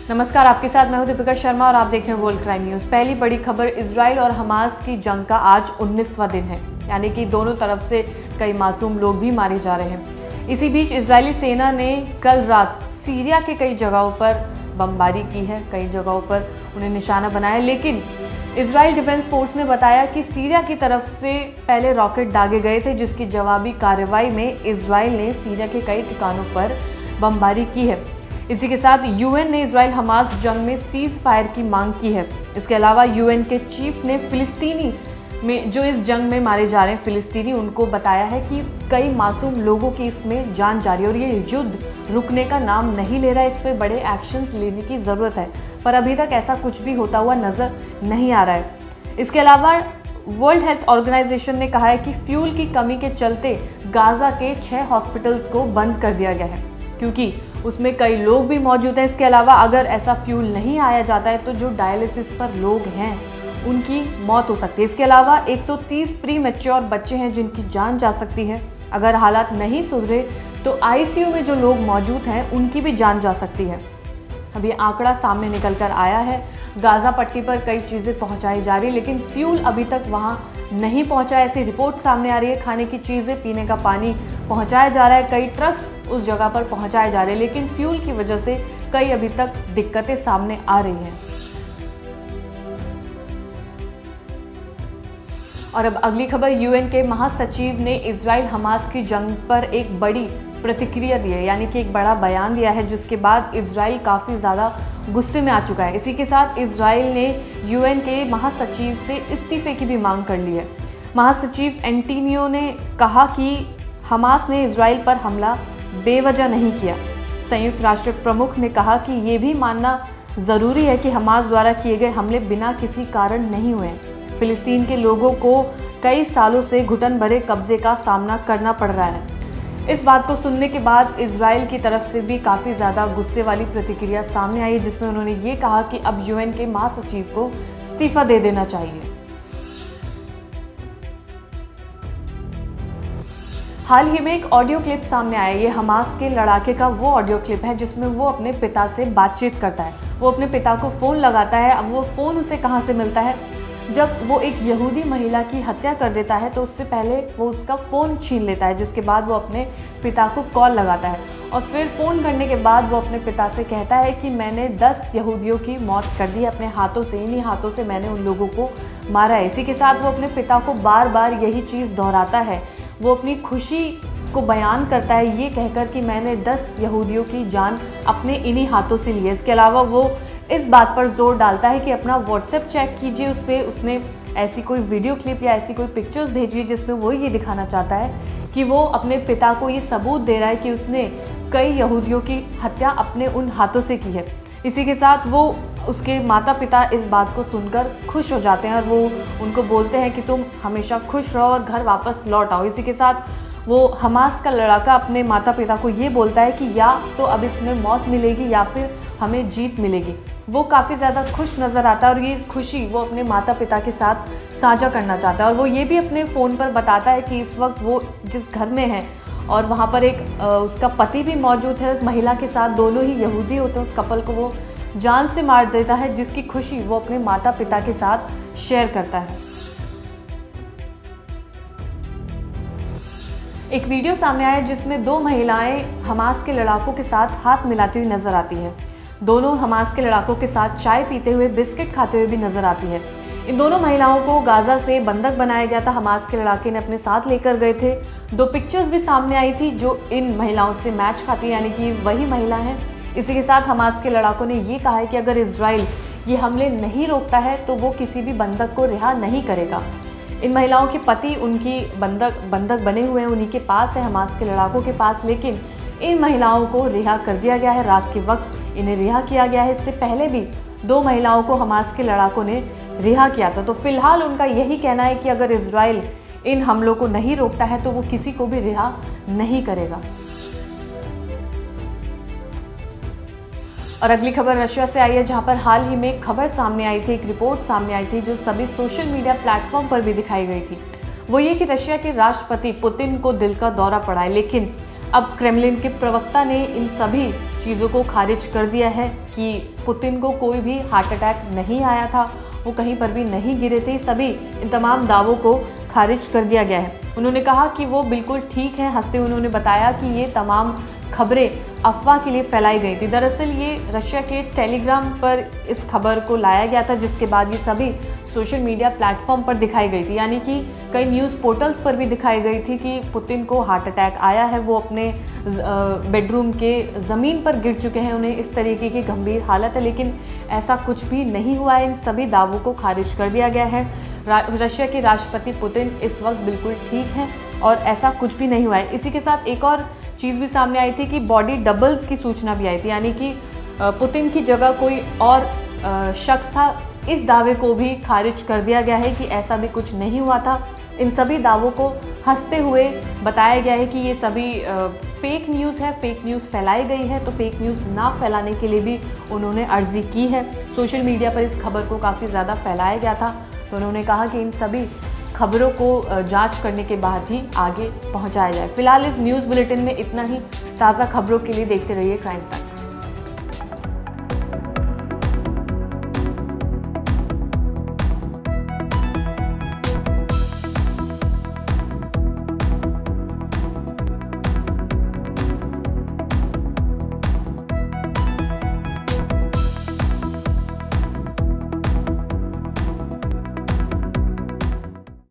नमस्कार, आपके साथ मैं हूं दीपिका शर्मा और आप देख रहे हैं वर्ल्ड क्राइम न्यूज़। पहली बड़ी खबर, इजराइल और हमास की जंग का आज 19वां दिन है, यानी कि दोनों तरफ से कई मासूम लोग भी मारे जा रहे हैं। इसी बीच इजरायली सेना ने कल रात सीरिया के कई जगहों पर बमबारी की है, कई जगहों पर उन्हें निशाना बनाया, लेकिन इजराइल डिफेंस फोर्स ने बताया कि सीरिया की तरफ से पहले रॉकेट दागे गए थे, जिसकी जवाबी कार्रवाई में इजराइल ने सीरिया के कई ठिकानों पर बमबारी की है। इसी के साथ यूएन ने इजराइल हमास जंग में सीज फायर की मांग की है। इसके अलावा यूएन के चीफ ने फिलिस्तीनी में जो इस जंग में मारे जा रहे हैं फिलिस्तीनी, उनको बताया है कि कई मासूम लोगों की इसमें जान जा रही है और ये युद्ध रुकने का नाम नहीं ले रहा है। इस पर बड़े एक्शंस लेने की ज़रूरत है, पर अभी तक ऐसा कुछ भी होता हुआ नज़र नहीं आ रहा है। इसके अलावा वर्ल्ड हेल्थ ऑर्गेनाइजेशन ने कहा है कि फ्यूल की कमी के चलते गाजा के 6 हॉस्पिटल्स को बंद कर दिया गया है, क्योंकि उसमें कई लोग भी मौजूद हैं। इसके अलावा अगर ऐसा फ्यूल नहीं आया जाता है तो जो डायलिसिस पर लोग हैं उनकी मौत हो सकती है। इसके अलावा 130 प्री मैच्योर बच्चे हैं जिनकी जान जा सकती है। अगर हालात नहीं सुधरे तो आईसीयू में जो लोग मौजूद हैं उनकी भी जान जा सकती है। अब ये आंकड़ा सामने निकल कर आया है। गाज़ा पट्टी पर कई चीज़ें पहुंचाई जा रही, लेकिन फ्यूल अभी तक वहां नहीं पहुंचा, ऐसी रिपोर्ट सामने आ रही है। खाने की चीज़ें, पीने का पानी पहुंचाया जा रहा है, कई ट्रक्स उस जगह पर पहुंचाए जा रहे हैं, लेकिन फ्यूल की वजह से कई अभी तक दिक्कतें सामने आ रही हैं। और अब अगली खबर, यूएन के महासचिव ने इजराइल हमास की जंग पर एक बड़ी प्रतिक्रिया दी है, यानी कि एक बड़ा बयान दिया है, जिसके बाद इजराइल काफ़ी ज़्यादा गुस्से में आ चुका है। इसी के साथ इजराइल ने यूएन के महासचिव से इस्तीफे की भी मांग कर ली है। महासचिव एंटोनियो ने कहा कि हमास ने इजराइल पर हमला बेवजह नहीं किया। संयुक्त राष्ट्र प्रमुख ने कहा कि ये भी मानना ज़रूरी है कि हमास द्वारा किए गए हमले बिना किसी कारण नहीं हुए। फिलिस्तीन के लोगों को कई सालों से घुटन भरे कब्जे का सामना करना पड़ रहा है। इस बात को सुनने के बाद इजराइल की तरफ से भी काफ़ी ज़्यादा गुस्से वाली प्रतिक्रिया सामने आई है, जिसमें उन्होंने ये कहा कि अब यूएन के महासचिव को इस्तीफा दे देना चाहिए। हाल ही में एक ऑडियो क्लिप सामने आया। ये हमास के लड़ाके का वो ऑडियो क्लिप है जिसमें वो अपने पिता से बातचीत करता है। वो अपने पिता को फ़ोन लगाता है। अब वो फ़ोन उसे कहाँ से मिलता है? जब वो एक यहूदी महिला की हत्या कर देता है तो उससे पहले वो उसका फ़ोन छीन लेता है, जिसके बाद वो अपने पिता को कॉल लगाता है और फिर फ़ोन करने के बाद वो अपने पिता से कहता है कि मैंने 10 यहूदियों की मौत कर दी अपने हाथों से, इन्हीं हाथों से मैंने उन लोगों को मारा है। इसी के साथ वो अपने पिता को बार बार यही चीज़ दोहराता है। वो अपनी खुशी को बयान करता है ये कहकर कि मैंने 10 यहूदियों की जान अपने इन्हीं हाथों से ली है। इसके अलावा वो इस बात पर जोर डालता है कि अपना व्हाट्सएप चेक कीजिए, उस पर उसने ऐसी कोई वीडियो क्लिप या ऐसी कोई पिक्चर्स भेजी जिसमें वो ये दिखाना चाहता है कि वो अपने पिता को ये सबूत दे रहा है कि उसने कई यहूदियों की हत्या अपने उन हाथों से की है। इसी के साथ वो उसके माता पिता इस बात को सुनकर खुश हो जाते हैं और वो उनको बोलते हैं कि तुम हमेशा खुश रहो और घर वापस लौट आओ। इसी के साथ वो हमास का लड़ाका अपने माता पिता को ये बोलता है कि या तो अब इसमें मौत मिलेगी या फिर हमें जीत मिलेगी। वो काफ़ी ज़्यादा खुश नज़र आता है और ये खुशी वो अपने माता पिता के साथ साझा करना चाहता है। और वो ये भी अपने फ़ोन पर बताता है कि इस वक्त वो जिस घर में है और वहाँ पर एक उसका पति भी मौजूद है उस महिला के साथ, दोनों ही यहूदी होते हैं। उस कपल को वो जान से मार देता है, जिसकी खुशी वो अपने माता पिता के साथ शेयर करता है। एक वीडियो सामने आया जिसमें 2 महिलाएं हमास के लड़ाकों के साथ हाथ मिलाती हुई नजर आती हैं। दोनों हमास के लड़ाकों के साथ चाय पीते हुए, बिस्किट खाते हुए भी नजर आती है। इन दोनों महिलाओं को गाजा से बंधक बनाया गया था, हमास के लड़ाके ने अपने साथ लेकर गए थे। 2 पिक्चर्स भी सामने आई थी जो इन महिलाओं से मैच खाती है, यानी कि वही महिला हैं। इसी के साथ हमास के लड़ाकों ने ये कहा है कि अगर इजराइल ये हमले नहीं रोकता है तो वो किसी भी बंधक को रिहा नहीं करेगा। इन महिलाओं के पति उनकी बंधक बने हुए हैं, उन्हीं के पास है, हमास के लड़ाकों के पास, लेकिन इन महिलाओं को रिहा कर दिया गया है। रात के वक्त इन्हें रिहा किया गया है। इससे पहले भी 2 महिलाओं को हमास के लड़ाकों ने रिहा किया था। तो फिलहाल उनका यही कहना है कि अगर इजराइल इन हमलों को नहीं रोकता है तो वो किसी को भी रिहा नहीं करेगा। और अगली खबर रशिया से आई है, जहां पर हाल ही में एक खबर सामने आई थी, एक रिपोर्ट सामने आई थी जो सभी सोशल मीडिया प्लेटफॉर्म पर भी दिखाई गई थी। वो ये कि रशिया के राष्ट्रपति पुतिन को दिल का दौरा पड़ा है, लेकिन अब क्रेमलिन के प्रवक्ता ने इन सभी चीज़ों को खारिज कर दिया है कि पुतिन को कोई भी हार्ट अटैक नहीं आया था, वो कहीं पर भी नहीं गिरे थे। सभी इन तमाम दावों को खारिज कर दिया गया है। उन्होंने कहा कि वो बिल्कुल ठीक हैं। हंसते हुए उन्होंने बताया कि ये तमाम खबरें अफवाह के लिए फैलाई गई थी। दरअसल ये रशिया के टेलीग्राम पर इस खबर को लाया गया था, जिसके बाद ये सभी सोशल मीडिया प्लेटफॉर्म पर दिखाई गई थी, यानी कि कई न्यूज़ पोर्टल्स पर भी दिखाई गई थी कि पुतिन को हार्ट अटैक आया है, वो अपने बेडरूम के ज़मीन पर गिर चुके हैं, उन्हें इस तरीके की गंभीर हालत है। लेकिन ऐसा कुछ भी नहीं हुआ है। इन सभी दावों को खारिज कर दिया गया है। रशिया के राष्ट्रपति पुतिन इस वक्त बिल्कुल ठीक हैं और ऐसा कुछ भी नहीं हुआ है। इसी के साथ एक और चीज़ भी सामने आई थी कि बॉडी डबल्स की सूचना भी आई थी, यानी कि पुतिन की जगह कोई और शख्स था। इस दावे को भी खारिज कर दिया गया है कि ऐसा भी कुछ नहीं हुआ था। इन सभी दावों को हंसते हुए बताया गया है कि ये सभी फेक न्यूज़ है, फेक न्यूज़ फैलाई गई है। तो फेक न्यूज़ ना फैलाने के लिए भी उन्होंने अर्जी की है। सोशल मीडिया पर इस खबर को काफ़ी ज़्यादा फैलाया गया था, तो उन्होंने कहा कि इन सभी खबरों को जांच करने के बाद ही आगे पहुंचाया जाए। फिलहाल इस न्यूज़ बुलेटिन में इतना ही। ताज़ा खबरों के लिए देखते रहिए क्राइम टाइम।